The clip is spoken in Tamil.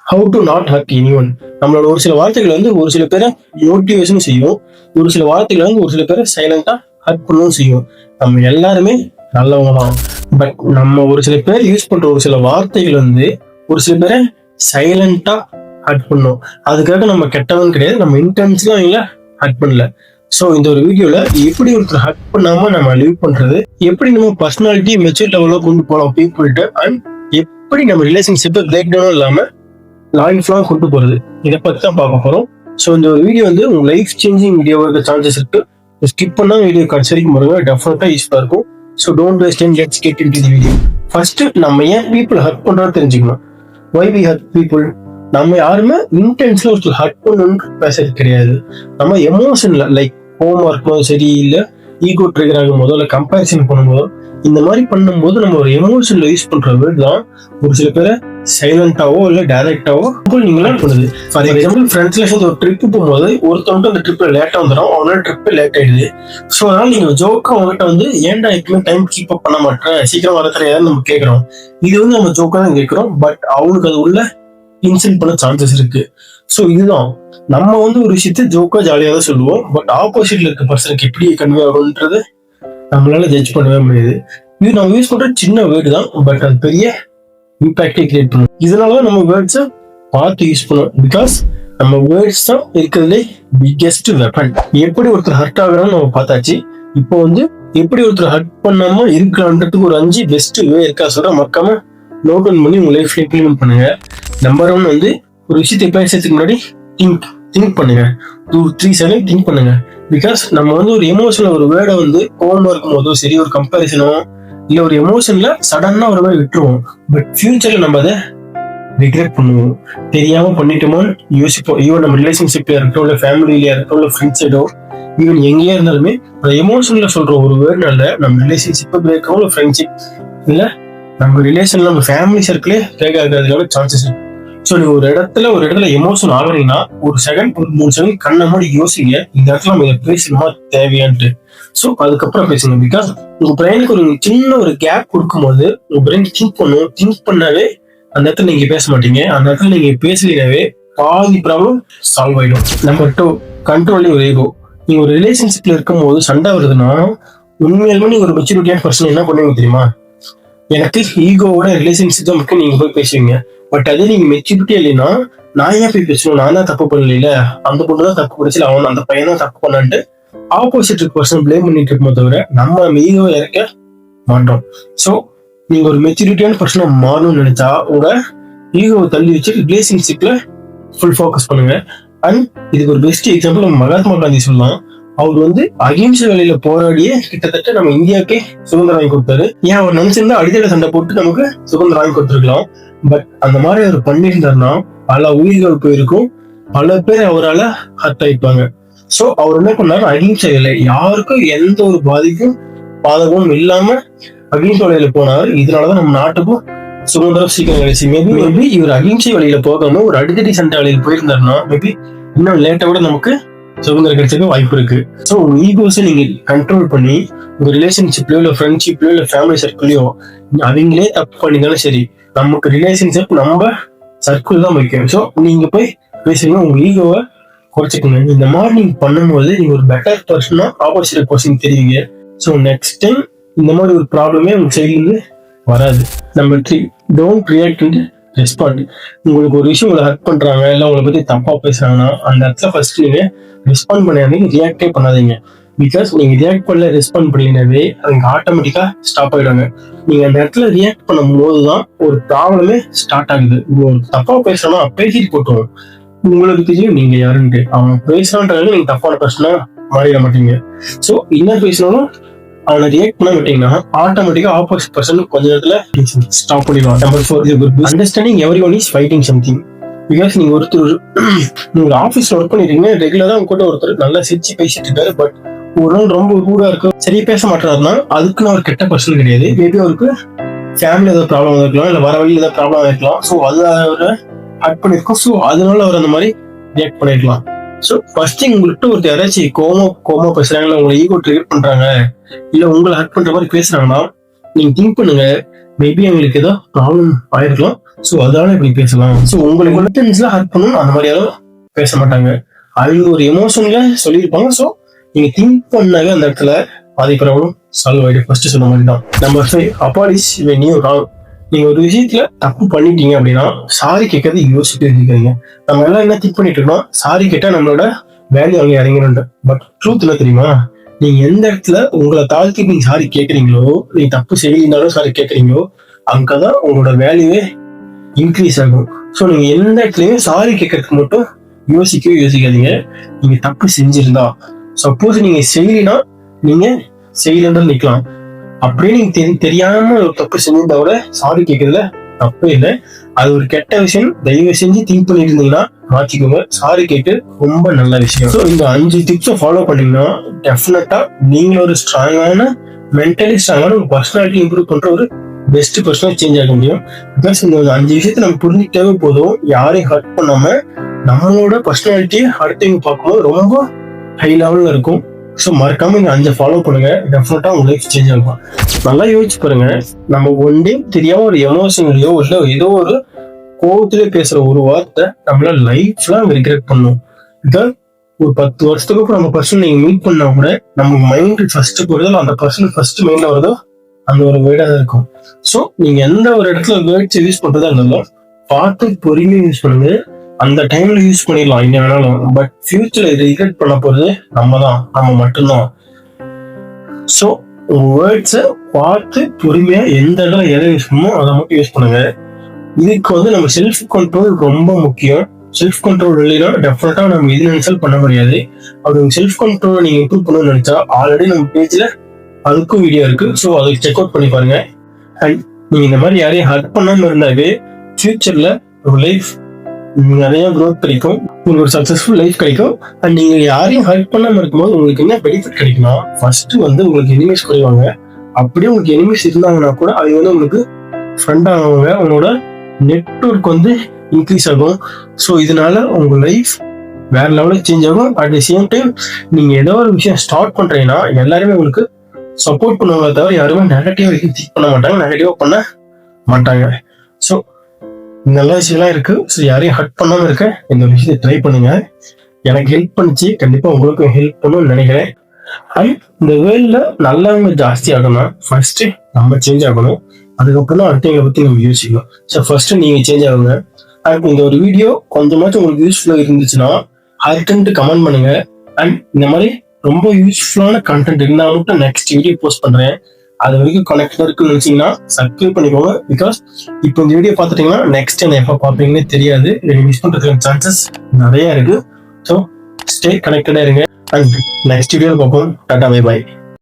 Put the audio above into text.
How to not hurt anyone. நம்மளோட ஒரு சில வார்த்தைகள் வந்து ஒரு சில பேரை மோட்டிவேஷன் செய்யும், ஒரு சில வார்த்தைகள் வந்து ஒரு சில பேரை சைலண்டா ஹர்ட் பண்ணவும் செய்யும். நம்ம எல்லாருமே நல்லவங்க தான். பட் நம்ம ஒரு சில பேர் யூஸ் பண்ற ஒரு சில வார்த்தைகள் வந்து ஒரு சில பேரை சைலண்டா ஹர்ட் பண்ணும். அதுக்காக நம்ம கெட்டவன் கிடையாது, நம்ம இன்டென்ஷனா அவங்கள ஹர்ட் பண்ணல. ஸோ இந்த ஒரு வீடியோல எப்படி ஒருத்தர் ஹர்ட் பண்ணாம நம்ம லிவ் பண்றது, எப்படி நம்ம பர்சனாலிட்டி மெச்சூர் லெவலில் கொண்டு போகலாம் பீப்புள்கிட்ட, அண்ட் எப்படி நம்ம ரிலேஷன்ஷிப்பை பிரேக் டவுனும் இல்லாம லைஃப் லாங் கொண்டு போறது, இதை பத்தி தான் பார்க்க போறோம். ஸோ இந்த ஒரு வீடியோ வந்து உங்க லைஃப் சேஞ்சிங் வீடியோவா இருக்க சான்சஸ் இருக்கு. ஸ்கிப் பண்ணா வீடியோ கடைசி வரைக்கும் பாருங்க, டெஃபினட்டா யூஸ்ஃபுல்லா இருக்கும். So don't waste time, let's get into the video. First நம்ம ஏன் பீப்புள் ஹர்ட் பண்றோம்னு தெரிஞ்சுக்கணும். Why we hurt people. நம்ம யாருமே இன்டென்ஸ்ல ஒரு ஹர்ட் பண்ணணும்னு பேசுறது கிடையாது. நம்ம எமோஷன்ல லைக் ஹோமா இருக்கும்போது சரி, இல்ல ஈகோ ட்ரிகர் ஆகும் போதோ, இல்ல கம்பேரிசன் பண்ணும்போதோ, இந்த மாதிரி பண்ணும்போது நம்ம ஒரு எமோஷன்ல யூஸ் பண்ற வேர்ட் தான் ஒரு சில பேரை சைலண்டாவோ இல்ல டைரக்டாவோ நீங்களா பண்ணுது. ஃபார் எக்ஸாம்பிள் ஃப்ரெண்ட்ஸ்ல சேர்ந்து ஒரு ட்ரிப் போகும்போது ஒருத்தவங்க அந்த ட்ரிப்ல லேட்டா வந்துடும், அவனால ட்ரிப் லேட் ஆயிடுது. ஸோ அதனால நீங்க ஜோக்கா அவங்ககிட்ட வந்து ஏன்டா எப்பவுமே டைம் கீப் அப் பண்ண மாட்டேன், சீக்கிரம் வர தெரியாதுன்னு நம்ம கேட்கறோம். இது வந்து நம்ம ஜோக்கா தான் கேட்கிறோம், பட் அவனுக்கு அது உள்ள இன்சல்ட் பண்ண சான்சஸ் இருக்கு. ஸோ இதுதான் நம்ம வந்து ஒரு விஷயத்த ஜோக்கா ஜாலியாக தான் சொல்லுவோம், பட் ஆப்போசிட்ல இருக்க பர்சனுக்கு எப்படி கன்வே ஆகும்ன்றது நம்மளால ஜட்ஜ் பண்ணவே முடியாது. இது நம்ம யூஸ் பண்ற சின்ன வேர்டு தான், பட் அது பெரிய இம்பாக்டை கிரியேட் பண்ணும். இதனாலதான் நம்ம வேர்ட்ஸை பார்த்து யூஸ் பண்ணுவோம், பிகாஸ் நம்ம வேர்ட்ஸ் தான் இருக்கிறதுலே பிக்கெஸ்ட் வெப்பன். எப்படி ஒருத்தர் ஹர்ட் ஆகுறான்னு நம்ம பார்த்தாச்சு. இப்போ வந்து எப்படி ஒருத்தர் ஹர்ட் பண்ணாம இருக்கலான்றதுக்கு ஒரு 5 பெஸ்ட் வே இருக்கா சொல்ற, மறக்காம நோட் டவுன் பண்ணி உங்க லைஃப்ல இம்ப்ளிமெண்ட் பண்ணுங்க. நம்பர் 1 வந்து ஒரு விஷயத்தை பேசுறதுக்கு முன்னாடி திங்க் பண்ணுங்க. 2-3 செகண்ட் திங்க் பண்ணுங்க. பிகாஸ் நம்ம வந்து ஒரு எமோஷன்ல ஒரு வேர்டை வந்து கோவமா இருக்கும் போதோ சரி, ஒரு கம்பேரிசனோ இல்ல ஒரு எமோஷன்ல சடனா ஒரு வேர்டு விட்டுருவோம், பட் ஃபியூச்சர்ல நம்ம அதை ரிக்ரெட் பண்ணுவோம். தெரியாம பண்ணிட்டோமோன்னு யோசிப்போம். ஈவன் நம்ம ரிலேஷன்ஷிப்ல இருக்கட்டும், இல்ல ஃபேமிலியில இருக்கட்டும், இல்ல ஃப்ரெண்ட்ஸ் சைடோ, ஈவன் எங்கேயா இருந்தாலுமே அந்த எமோஷன்ல சொல்ற ஒரு வேர்டுனால நம்ம ரிலேஷன்ஷிப்பை பிரேக் ஆகும், இல்ல ஃப்ரெண்ட்ஷிப் இல்ல நம்ம ரிலேஷன்ல நம்ம ஃபேமிலி சர்க்கிளே பிரேக் ஆகிறதுக்கான சான்சஸ் இருக்கு. ஸோ நீங்க ஒரு இடத்துல எமோஷன் ஆகுறீங்கன்னா ஒரு செகண்ட், ஒரு 3 செகண்ட் கண்ணை மூடி யோசிங்க, இந்த இடத்துல நம்ம இதை பேசணுமா தேவையான்ட்டு. ஸோ அதுக்கப்புறம் பேசுங்க. பிகாஸ் உங்க பிரெயினுக்கு ஒரு சின்ன ஒரு கேப் கொடுக்கும்போது உங்க பிரெயின் திங்க் பண்ணாவே அந்த இடத்துல நீங்க பேச மாட்டீங்க. அந்த இடத்துல நீங்க பேசலனாவே பாதி ப்ராப்ளம் சால்வ் ஆயிடும். நம்பர் 2, கண்ட்ரோலிங் ஒரு ஈகோ. நீங்க ஒரு ரிலேஷன்ஷிப்ல இருக்கும் போது சண்டை வருதுன்னா உண்மையிலுமே நீங்க ஒரு மெச்சூரிட்டியான பர்சன் என்ன பண்ணுவீங்க தெரியுமா? எனக்கு ஈகோவோட ரிலேஷன்ஷிப் தான் முக்கியம், நீங்க போய் பேசுவீங்க. பட் அதே நீங்க மெச்சூரிட்டி இல்லைன்னா நான் ஏன் போய் பேசணும், நான் தான் தப்பு பண்ணல, அந்த பொண்ணு தான் தப்பு படிச்சு, அவன் அந்த பையன் தான் தப்பு பண்ணான்ட்டு ஆப்போசிட் பர்சன் பிளேம் பண்ணிட்டு இருக்கோம் தவிர நம்ம ஈகோவை இறக்க மாட்டோம். ஸோ நீங்க ஒரு மெச்சூரிட்டியான பர்சனை மாறணும்னு நினைச்சா உங்க ஈகோவை தள்ளி வச்சு ரிலேஷன்ஷிப்ல ஃபுல் ஃபோக்கஸ் பண்ணுங்க. அண்ட் இதுக்கு ஒரு பெஸ்ட் எக்ஸாம்பிள் நம்ம மகாத்மா காந்தி சொல்லலாம். அவர் வந்து அகிம்சை வேலையில போராடியே கிட்டத்தட்ட நம்ம இந்தியாவுக்கே சுதந்திரம் வாங்கி கொடுத்தாரு. ஏன் அவர் நினைச்சிருந்தா அடித்தள சண்டை போட்டு நமக்கு சுதந்திரம் வாங்கி கொடுத்துருக்கலாம், பட் அந்த மாதிரி அவர் பண்ணியிருந்தாருன்னா பல உயிர்கள் போயிருக்கும், பல பேர் அவரால் ஹர்ட் ஆயிப்பாங்க. ஸோ அவர் என்ன பண்ணாரு, அகிம்சை வேலை, யாருக்கும் எந்த ஒரு பாதகமும் இல்லாம அகிம்சை வேலையில போனாரு. இதனாலதான் நம்ம நாட்டுக்கும் சுதந்திரம் சீக்கிரம் கிடைச்சு. மேபி இவர் அகிம்சை வழியில போகாம ஒரு அடித்தடி சண்டை வேலையில் போயிருந்தாருன்னா மேபி இன்னும் லேட்டா கூட நமக்கு சுதந்திரம் கிடைச்சதுக்கு வாய்ப்பு இருக்கு. ஸோ உங்க ஈகோஸை நீங்க கண்ட்ரோல் பண்ணி உங்க ரிலேஷன்ஷிப்லயோ இல்ல ஃப்ரெண்ட்ஷிப்லயோ இல்ல ஃபேமிலி சர்க்கிள்லயோ அவங்களே தப்பு பண்ணிதாலும் சரி, நமக்கு ரிலேஷன்ஷிப் நம்ம சர்க்கிள் தான் முக்கியம். ஸோ நீங்க போய் பேசுங்க, உங்க ஈகோவை குறைச்சிக்கோங்க. இந்த மாதிரி நீங்க பண்ணும்போது நீங்க ஒரு பெட்டர் பர்சனா ஆப்போசிட் பர்சன் தெரியுங்க. ஸோ நெக்ஸ்ட் டைம் இந்த மாதிரி ஒரு ப்ராப்ளமே உங்க சைட்லேருந்து வராது. Number 3, don't react and respond. உங்களுக்கு ஒரு விஷயம் உங்களை ஹர்ட் பண்றாங்க, இல்லை உங்களை பத்தி தப்பா பேசுறாங்கன்னா அந்த இடத்துல ஃபர்ஸ்ட் நீங்க ரெஸ்பாண்ட் பண்ணாதீங்க, ரியாக்டே பண்ணாதீங்க. பிகாஸ் நீங்க ரியாக்ட் பண்ணல, ரெஸ்பாண்ட் பண்ணலினாவே அவங்க ஆட்டோமேட்டிக்கா ஸ்டாப் ஆயிடுவாங்க. நீங்க அந்த இடத்துல ரியாக்ட் பண்ணும் போதுதான் ஒரு ப்ராப்ளமே ஸ்டார்ட் ஆகுது. தப்பா பேசுறோம்னா பேசிட்டு போட்டோம், உங்களுக்கு தெரியும் நீங்க யாருன்ட்டு. அவங்க பேசுறான்றது நீங்க தப்பான பர்சனா மாறிட மாட்டீங்க. ஸோ என்ன பேசினாலும் அவனை ரியாக்ட் பண்ண விட்டீங்கன்னா ஆட்டோமேட்டிக்கா ஆப்போசிட் பர்சன் கொஞ்ச நேரத்துல ஸ்டாப் பண்ணிடுவாங்க. Number 4, understanding everyone is fighting something. Because நீங்க நீங்க ஆஃபீஸ்ல ஒர்க் பண்ணிருக்கீங்க, ரெகுலரா உங்க கூட ஒருத்தர் நல்லா சிரிச்சு பேசிட்டு இருக்காரு, பட் ஒரு நாள் ரொம்ப ரூடா இருக்கு, சரியா பேச மாட்டாருன்னா அதுக்குன்னு ஒரு கெட்ட பர்சன் கிடையாது. மேபி அவருக்கு ஃபேமிலி ஏதாவது ப்ராப்ளம் இருக்கலாம், இல்ல வர வழியில் ஏதாவது ப்ராப்ளம் இருக்கலாம். ஸோ அது அவரை ஹர்ட் பண்ணிருக்கோம். ஸோ அதனால அவர் அந்த மாதிரி ரியாக்ட் பண்ணிருக்கலாம். ஸோ ஃபர்ஸ்ட் உங்கள்கிட்ட ஒருத்தர் யாராச்சும் கோமா பேசுறாங்க, உங்களை ஈகோ ட்ரிகர் பண்றாங்க, இல்ல உங்களை ஹர்ட் பண்ற மாதிரி பேசுறாங்கன்னா நீங்க திங்க் பண்ணுங்க, மேபி அவங்களுக்கு ஏதோ ப்ராப்ளம் ஆயிருக்கலாம், ஸோ அதனால இப்படி பேசலாம். ஸோ உங்களுக்கு இன்டென்ஸ்ல ஹர்ட் பண்ணணும் அந்த மாதிரி யாரும் பேச மாட்டாங்க. அவங்க ஒரு எமோஷன்ல சொல்லியிருப்பாங்க. ஸோ நீங்க திங்க் பண்ணாவே அந்த இடத்துல பாதி ப்ராப்ளம் சால்வ் ஆயிடும். ஃபர்ஸ்ட் சொன்ன மாதிரி தான். Number 5, அப்பாலிஸ் when you wrong. நீங்க ஒரு விஷயத்துல தப்பு பண்ணிட்டீங்க அப்படின்னா சாரி கேட்கறது யோசிச்சுட்டு இருக்கீங்க. நம்ம எல்லாம் என்ன திங்க் பண்ணிட்டு இருக்கோம், சாரி கேட்டா நம்மளோட வேல்யூ அங்கே இறங்கிடும். பட் ட்ரூத் என்ன தெரியுமா, நீங்க எந்த இடத்துல உங்களை தாழ்த்தி நீங்க சாரி கேட்கறீங்களோ, நீங்க தப்பு செய்யலினாலும் சாரி கேட்கறீங்களோ, அங்கதான் உங்களோட வேல்யூவே இன்க்ரீஸ் ஆகும். ஸோ நீங்க எந்த இடத்துலயும் சாரி கேட்கறதுக்கு மட்டும் யோசிக்காதீங்க. நீங்க தப்பு செஞ்சிருந்தா, சப்போஸ் நீங்க செய்யலினா நீங்க செய்யலன்னு நிக்கலாம். அப்படியே நீங்க தெரியாம ஒரு தப்பு செஞ்சிருந்தா கூட சாரி கேட்கறதுல தப்பே இல்லை. அது ஒரு கெட்ட விஷயம், தயவு செஞ்சு திங்க் பண்ணிட்டு இருந்தீங்கன்னா மாற்றிக்கோங்க. சாரி கேட்டு ரொம்ப நல்ல விஷயம். ஸோ இந்த 5 டிப்ஸை ஃபாலோ பண்ணீங்கன்னா டெஃபினட்டா நீங்களும் ஒரு ஸ்ட்ராங்கான, மென்டலி ஸ்ட்ராங்கான ஒரு பர்சனாலிட்டி இம்ப்ரூவ் பண்ற ஒரு பெஸ்ட் பர்சனா சேஞ்ச் ஆக முடியும். பிகாஸ் இந்த 5 விஷயத்தை நம்ம புரிஞ்சுக்கிட்டாவே போதும், யாரையும் ஹர்ட் பண்ணாம நம்மளோட பர்சனாலிட்டியை அடுத்தவங்க பார்க்கும்போது ரொம்ப ஹை லெவல்ல இருக்கும். ஸோ மறக்காம இந்த 5 ஃபாலோ பண்ணுங்க, டெஃபினட்டா உங்க லைஃப் சேஞ்ச் ஆகும். நல்லா யோசிச்சு பாருங்க, நம்ம ஒன் டே தெரியாம ஒரு எமோஷன்லயோ இல்ல ஏதோ ஒரு கோவத்திலே பேசுற ஒரு வார்த்தை நம்மள லைஃப்லாம் ரிக்ரெட் பண்ணும். பிகாஸ் ஒரு 10 வருஷத்துக்கு அப்புறம் நம்ம பர்சன் நீங்க மீட் பண்ணா கூட நம்ம மைண்ட் ஃபர்ஸ்ட் போறதோ அந்த பர்சன் ஃபர்ஸ்ட் மைண்ட்ல வருதோ அந்த ஒரு வேர்டா தான் இருக்கும். ஸோ நீங்க எந்த ஒரு இடத்துல வேர்ட்ஸ் யூஸ் பண்றதா இருந்தாலும் பார்த்து பொறுமையா யூஸ் பண்ணுங்க. அந்த டைம்ல யூஸ் பண்ணிடலாம் என்ன வேணாலும், பட் ஃபியூச்சர்ல இதை ரிக்ரெட் பண்ண போறது நம்ம மட்டும்தான். ஸோ உங்க வேர்ட்ஸை பார்த்து பொறுமையா எந்த இடத்துல எதை யூஸ் பண்ணணுமோ அதை மட்டும் யூஸ் பண்ணுங்க. இதுக்கு நம்ம செல்ஃப் கண்ட்ரோல் ரொம்ப முக்கியம். செல்ஃப் கண்ட்ரோல் இல்லைன்னா டெஃபினட்டா நம்ம எது நினைச்சாலும் பண்ண முடியாது. அப்படி செல்ஃப் கண்ட்ரோல் நீங்க இம்ப்ரூவ் பண்ணணும்னு நினைச்சா ஆல்ரெடி நம்ம பேஜ்ல அதுக்கும் வீடியோ இருக்கு. ஸோ அதை செக் அவுட் பண்ணி பாருங்க. அண்ட் நீங்க இந்த மாதிரி யாரையும் ஹர்ட் பண்ணாம இருந்தாவே ஃபியூச்சர்ல ஒரு லைஃப் நிறைய க்ரோத் கிடைக்கும், உங்களுக்கு ஒரு சக்சஸ்ஃபுல் லைஃப் கிடைக்கும். அண்ட் நீங்க யாரையும் ஹர்ட் பண்ணாம இருக்கும்போது உங்களுக்கு என்ன பெனிஃபிட் கிடைக்கும்னா, ஃபர்ஸ்ட் உங்களுக்கு எனிமீஸ் குறைவாங்க. அப்படியே உங்களுக்கு எனிமீஸ் இருந்தாங்கன்னா கூட அது உங்களுக்கு ஃப்ரெண்ட் ஆகுவாங்க. உங்களோட நெட்வொர்க் இன்க்ரீஸ் ஆகும். ஸோ இதனால உங்க லைஃப் வேற லெவலுக்கு சேஞ்ச் ஆகும். அட் தி சேம் டைம் நீங்க ஏதோ ஒரு விஷயம் ஸ்டார்ட் பண்றீங்கன்னா எல்லாருமே உங்களுக்கு சப்போர்ட் பண்ணுவாங்க, தவிர யாருமே நெகட்டிவா திங்க் பண்ண மாட்டாங்க, நெகட்டிவா பண்ண மாட்டாங்க. ஸோ நல்ல விஷயம்லாம் இருக்கு. ஸோ யாரையும் ஹர்ட் பண்ணாம இருக்க இந்த விஷயத்தை ட்ரை பண்ணுங்க. எனக்கு ஹெல்ப் பண்ணிச்சு, கண்டிப்பா உங்களுக்கும் ஹெல்ப் பண்ணணும்னு நினைக்கிறேன். அண்ட் இந்த வேர்ல்ட்ல நல்லவங்க ஜாஸ்தி ஆகணும்னா ஃபர்ஸ்ட் நம்ம சேஞ்ச் ஆகணும். அதுக்கப்புறம் தான் அடுத்தவங்களை பத்தி நம்ம யோசிக்கணும். ஸோ ஃபர்ஸ்ட் நீங்க சேஞ்ச் ஆகுங்க. அண்ட் இந்த ஒரு வீடியோ கொஞ்சமாச்சும் உங்களுக்கு யூஸ்ஃபுல்லா இருந்துச்சுன்னா ஹர்ட்ன்ட்டு கமெண்ட் பண்ணுங்க. அண்ட் இந்த மாதிரி ரொம்ப யூஸ்ஃபுல்லான கண்டென்ட் இருந்தால் மட்டும் நெக்ஸ்ட் வீடியோ போஸ்ட் பண்றேன். அது வரைக்கும் கனெக்டா இருக்குன்னு நினைச்சீங்கன்னா சப்ஸ்கிரைப் பண்ணிக்கோங்க. பிகாஸ் இப்போ இந்த வீடியோ பார்த்துட்டீங்கன்னா நெக்ஸ்ட் என்ன எப்போ பார்ப்பீங்கன்னே தெரியாது. எனக்கு மிஸ் பண்றதுக்கு சான்சஸ் நிறைய இருக்கு. ஸோ ஸ்டே கனெக்டடா இருங்க. அண்ட் நெக்ஸ்ட் வீடியோவில் பார்ப்போம். Tata, bye bye.